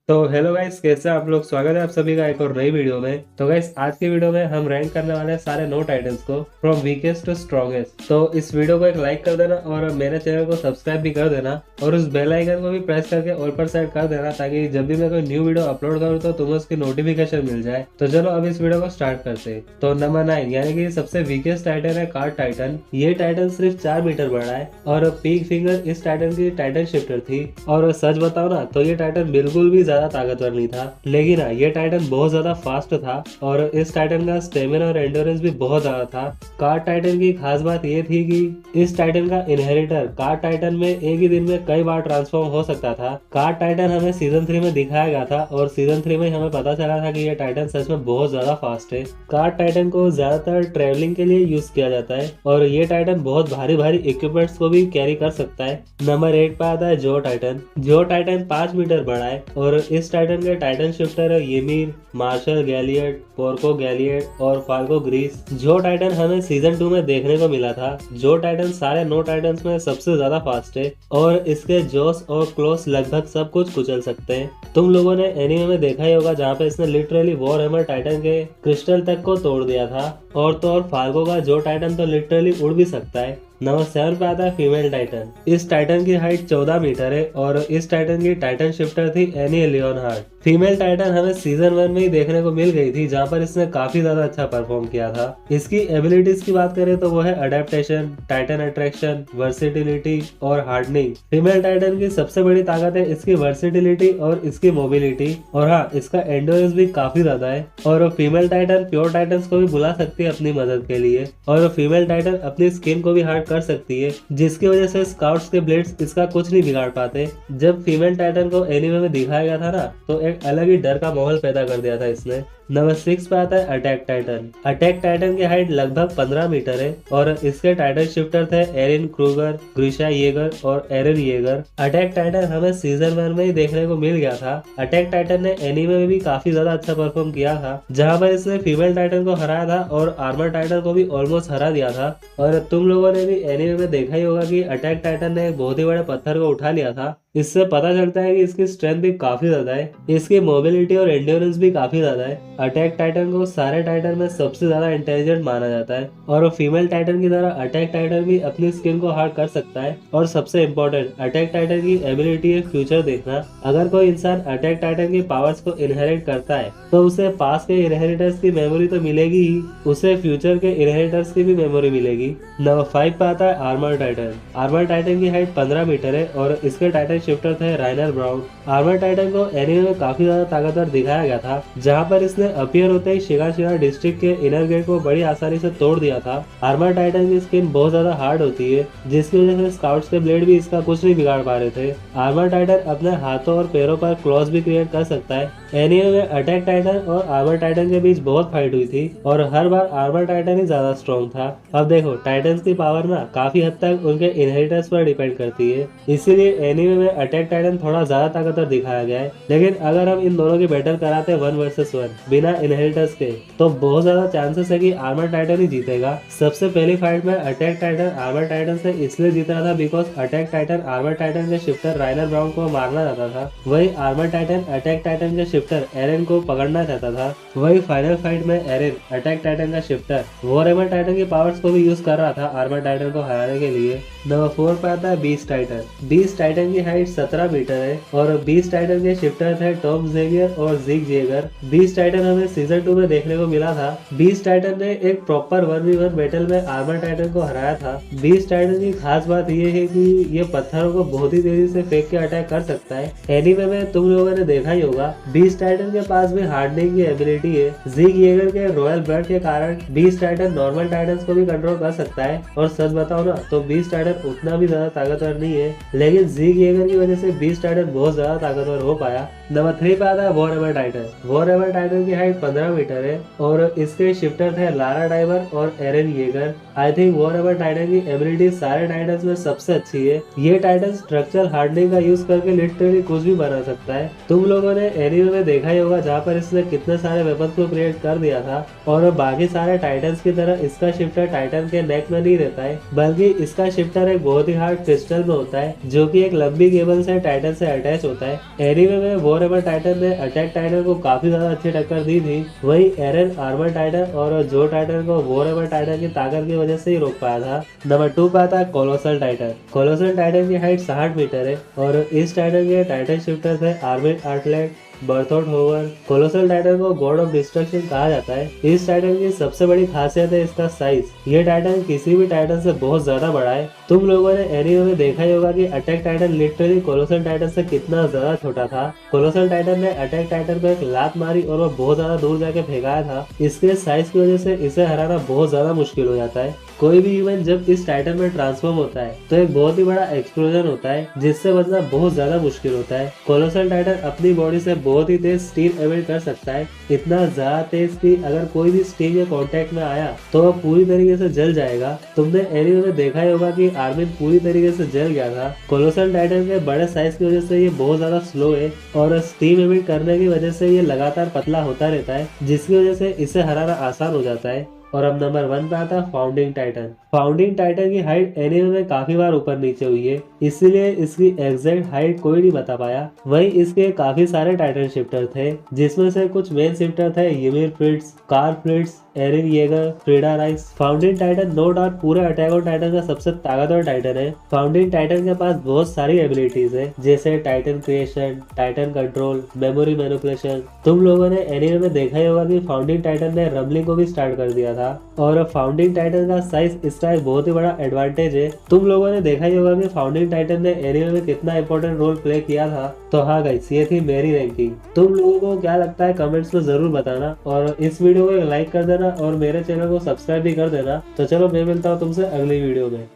तो hello guys, कैसे हैं आप लोग। स्वागत है आप सभी का एक और नई वीडियो में। तो गाइस, आज की वीडियो में हम रैंक करने वाले हैं सारे नोट आइटम्स को फ्रॉम वीकेस्ट टू स्ट्रॉन्गेस्ट। तो इस वीडियो को एक लाइक कर देना और मेरे चैनल को सब्सक्राइब भी कर देना और उस बेल आइकन को भी प्रेस करके ऑल पर सेट कर देना, ताकि जब भी मैं कोई न्यू वीडियो अपलोड करूँ तो तुम्हें उसकी नोटिफिकेशन मिल जाए। तो चलो अब इस वीडियो को स्टार्ट करते हैं। तो नंबर 9 यानी कि सबसे वीकेस्ट टाइटन है कार्ड टाइटन। ये टाइटन सिर्फ 4 मीटर बड़ा है और पीक फिंगर इस टाइटन की टाइटन शिफ्टर थी। और सच बताओ ना तो ये टाइटन बिल्कुल भी ज्यादा ताकतवर नहीं था, लेकिन ये टाइटन बहुत ज्यादा फास्ट था और इस टाइटन का स्टेमिना और एंडोरेंस भी बहुत ज्यादा था। कार्ड टाइटन की खास बात ये थी कि इस टाइटन का इनहेरिटर कार्ड टाइटन में एक ही दिन में कई बार ट्रांसफॉर्म हो सकता था। कार्ड टाइटन हमें सीजन 3 में दिखाया गया था और सीजन 3 में हमें पता चला था कि ये टाइटन सच में बहुत ज्यादा फास्ट है। कार्ड टाइटन को ज्यादातर ट्रेवलिंग के लिए यूज किया जाता है और ये टाइटन बहुत भारी भारी इक्विपमेंट्स को भी कैरी कर सकता है। नंबर 8 पे आता है जो टाइटन। जो टाइटन 5 मीटर बड़ा है और इस टाइटन के टाइटन शिफ्टर है येमिर, मार्शल गैलियट, पोर्को गैलियट और फाल्को ग्रीस। जो टाइटन हमें सीजन 2 में देखने को मिला था। जो टाइटन सारे नो टाइटन्स में सबसे ज्यादा फास्ट है और इसके जोस और क्लोस लगभग सब कुछ कुचल सकते हैं। तुम लोगों ने एनीमे में देखा ही होगा जहाँ पे इसने लिटरली वॉर हैमर टाइटन के क्रिस्टल तक को तोड़ दिया था। और तो और फाल्को का जो टाइटन तो लिटरली उड़ भी सकता है। नंबर 7 पे आता है फीमेल टाइटन। इस टाइटन की हाइट 14 मीटर है और इस टाइटन की टाइटन शिफ्टर थी एनी लियोनहार्ड। फीमेल टाइटन हमें सीजन 1 में ही देखने को मिल गई थी, जहाँ पर इसने काफी ज्यादा अच्छा परफॉर्म किया था। इसकी एबिलिटीज की बात करें तो वो है अडेप्टेशन, टाइटन अट्रैक्शन, वर्सिटिलिटी और हार्डनिंग। फीमेल टाइटन की सबसे बड़ी ताकत है इसकी वर्सिटिलिटी और इसकी मोबिलिटी, और हाँ, इसका एंडोरेंस भी काफी ज्यादा है। और फीमेल टाइटन प्योर टाइटन्स को भी बुला सकती है अपनी मदद के लिए, और फीमेल टाइटन अपनी स्किन को भी हार्ड कर सकती है, जिसकी वजह से स्काउट्स के ब्लेड्स इसका कुछ नहीं बिगाड़ पाते। जब फीमेल टाइटन को एनीमे में दिखाया गया था ना, तो एक अलग ही डर का माहौल पैदा कर दिया था इसने। नंबर 6 पे आता है अटैक टाइटन। अटैक टाइटन की हाइट लगभग 15 मीटर है और इसके टाइटन शिफ्टर थे एरिन क्रूगर, ग्रिशा येगर और एरन येगर। अटैक टाइटन हमें सीजन 1 में ही देखने को मिल गया था। अटैक टाइटन ने एनीमे में भी काफी ज्यादा अच्छा परफॉर्म किया था, जहां पर इसने फीमेल टाइटन को हराया था और आर्मर टाइटन को भी ऑलमोस्ट हरा दिया था। और तुम लोगों ने भी एनीमे में देखा ही होगा कि अटैक टाइटन ने एक बहुत ही बड़े पत्थर को उठा लिया था। इससे पता चलता है कि इसकी स्ट्रेंथ भी काफी ज्यादा है, इसकी मोबिलिटी और एंड्योरेंस भी काफी ज्यादा है। अटैक टाइटन को सारे टाइटन में सबसे ज्यादा इंटेलिजेंट माना जाता है और फीमेल टाइटन की तरह अटैक टाइटन भी अपनी स्किन को हार्ड कर सकता है। और सबसे इम्पोर्टेंट, अटैक टाइटन की एबिलिटी है फ्यूचर देखना। अगर कोई इंसान अटैक टाइटन की पावर्स को इनहेरिट करता है तो उसे पास के इनहेरिटर्स की मेमोरी तो मिलेगी ही, उसे फ्यूचर के इनहेरिटर्स की भी मेमोरी मिलेगी। नंबर 5 पे आता है आर्मर टाइटन। आर्मर टाइटन की हाइट 15 मीटर है और इसके टाइटन शिफ्टर थे राइनर ब्राउन। आर्मर टाइटन को एनीमे में काफी ज्यादा ताकतवर दिखाया गया था, जहां पर इसने अपीयर होते ही शिगाशिगा डिस्ट्रिक्ट के इनर गेट को बड़ी आसानी से तोड़ दिया था। आर्मर टाइटन की स्किन बहुत ज्यादा हार्ड होती है, जिसकी वजह से स्काउट्स के ब्लेड भी इसका कुछ नहीं बिगाड़ पा रहे थे। आर्मर टाइटन अपने हाथों और पैरों पर क्लॉज भी क्रिएट कर सकता है। एनीमे में अटैक टाइटन और आर्मर टाइटन के बीच बहुत फाइट हुई थी और हर बार आर्मर टाइटन ही ज्यादा स्ट्रॉन्ग था। अब देखो, टाइटन्स की पावर ना काफी हद तक उनके इनहेरिटर्स पर डिपेंड करती है, इसीलिए एनीमे में अटैक टाइटन थोड़ा ज्यादा ताकतवर दिखाया गया है। लेकिन अगर हम इन दोनों की बैटल कराते हैं 1 वर्सेस 1 बिना इनहेरिटर्स के, तो बहुत ज्यादा चांसेस है कि आर्मर टाइटन ही जीतेगा। सबसे पहली फाइट में अटैक टाइटन आर्मर टाइटन से इसलिए जीत रहा था because attack Titan armour Titan के शिफ्टर राइनर ब्राउन को मारना चाहता था, वही आर्मर टाइटन अटैक टाइटन के शिफ्टर एरन को पकड़ना चाहता था। वही फाइनल फाइट में एरन अटैक टाइटन का शिफ्टर वॉरहैमर टाइटन की पावर्स को भी यूज कर रहा था आर्मर टाइटन को हराने के लिए। नंबर 4 पे आता है बीस्ट टाइटन। बीस्ट टाइटन की हाइट 17 मीटर है और बीस्ट टाइटन के शिफ्टर थे टॉम जेवियर और जिग जेगर। बीस्ट टाइटन हमें सीजन 2 में देखने को मिला था। बीस्ट टाइटन ने एक प्रॉपर 1v1 बैटल में आर्मर टाइटन को हराया था। बीस्ट टाइटन की खास बात यह है कि ये पत्थरों को बहुत ही तेजी से फेंक के अटैक कर सकता है। एनीमे में तुम लोगों ने देखा ही होगा, बीस्ट टाइटन के पास भी हार्डनिंग की एबिलिटी है। जिग येगर के रॉयल ब्लड के कारण बीस्ट टाइटन नॉर्मल टाइटन्स को भी कंट्रोल कर सकता है। और सच बताओ ना तो बीस्ट टाइटन उतना भी ज्यादा ताकतवर नहीं है, लेकिन जिग येगर की वजह से बीस्ट टाइटन बहुत ज्यादा ताकतवर हो पाया। नंबर 3 पे आता है वॉरहैमर टाइटन। वॉरहैमर टाइटन की हाइट 15 मीटर है और इसके शिफ्टर थे लारा डाइवर और Eren Yeager. I think war Titan की एबिलिटी सारे टाइटन्स में सबसे अच्छी है। ये टाइटन स्ट्रक्चरल हार्डनिंग का यूज करके लिटरली कुछ भी बना सकता है। तुम लोगों ने एनीमे में देखा ही होगा जहाँ पर इसने कितने सारे वेपन्स को क्रिएट कर दिया था, और बाकी सारे टाइटन्स की तरह इसका शिफ्टर टाइटन के नेक में नहीं रहता है, बल्कि इसका शिफ्टर एक बहुत ही हार्ड क्रिस्टल में होता है जो कि एक लंबी केबल से टाइटन से अटैच होता है। एनीमे में वॉर टाइटन ने अटैक टाइटन को काफी ज्यादा अच्छी टक्कर दी थी, वही एरन आर्मर टाइटन और जो टाइटन को वॉर टाइटन की ताकत की वजह से ही रोक पाया था। नंबर 2 पे आता है कोलोसल टाइटन। कोलोसल टाइटन की हाइट 60 मीटर है और इस टाइटन के टाइटन शिफ्टर है आर्मिड आर्टलेट, बर्थोट होवर। कोलोसल टाइटन को गॉड ऑफ डिस्ट्रक्शन कहा जाता है। इस टाइटन की सबसे बड़ी खासियत है इसका साइज। ये टाइटन किसी भी टाइटन से बहुत ज्यादा बड़ा है। तुम लोगों ने एनीमे में देखा ही होगा कि attack Titan literally colossal Titan से कितना ज्यादा छोटा था। कोलोसल टाइटन ने अटैक टाइटन को एक लात मारी और वो बहुत ज्यादा दूर जाके फेंकाया था। इसके साइज की वजह से इसे हराना बहुत ज्यादा मुश्किल हो जाता है। कोई भी इवेंट जब इस टाइटन में ट्रांसफॉर्म होता है तो एक बहुत ही बड़ा एक्सप्लोजन होता है जिससे बचना बहुत ज्यादा मुश्किल होता है। कोलोसल टाइटन अपनी बॉडी से बहुत ही तेज स्टीम एमिट कर सकता है, इतना ज्यादा तेज कि अगर कोई भी स्टीम के कांटेक्ट में आया तो वह पूरी तरीके से जल जाएगा। तुमने एनीमे में देखा ही होगा कि आर्मिन पूरी तरीके से जल गया था। कोलोसल टाइटन के बड़े साइज की वजह से ये बहुत ज्यादा स्लो है और स्टीम एमिट करने की वजह से ये लगातार पतला होता रहता है, जिसकी वजह से इसे हराना आसान हो जाता है। और अब नंबर 1 पे आता है फाउंडिंग टाइटन। फाउंडिंग टाइटन की हाइट एनीमे में काफी बार ऊपर नीचे हुई है, इसीलिए इसकी एग्जैक्ट हाइट कोई नहीं बता पाया। वहीं इसके काफी सारे टाइटन शिफ्टर थे, जिसमें से कुछ मेन शिफ्टर थे Ymir Fritz, Karl Fritz, Eren Yeager, Frieda Reiss. Founding titan no doubt पूरे अटैक ऑन टाइटन का सबसे ताकतवर टाइटन है। फाउंडिंग टाइटन के पास बहुत सारी एबिलिटीज है, जैसे Titan creation, Titan control, memory manipulation. तुम लोगों ने एनीमे में देखा ही होगा कि फाउंडिंग टाइटन ने रमलिंग को भी स्टार्ट कर दिया था, और फाउंडिंग टाइटन का साइज इसका एक बहुत ही बड़ा एडवांटेज है। तुम लोगों ने देखा ही होगा कि फाउंडिंग टाइटन ने एनीमे में कितना इंपॉर्टेंट रोल प्ले किया था। तो हाँ गाइस, ये थी मेरी रैंकिंग। तुम लोगों को क्या लगता है कमेंट्स में जरूर बताना, और इस वीडियो को एक लाइक कर देना और मेरे चैनल को सब्सक्राइब भी कर देना। तो चलो मैं मिलता हूँ तुमसे अगली वीडियो में।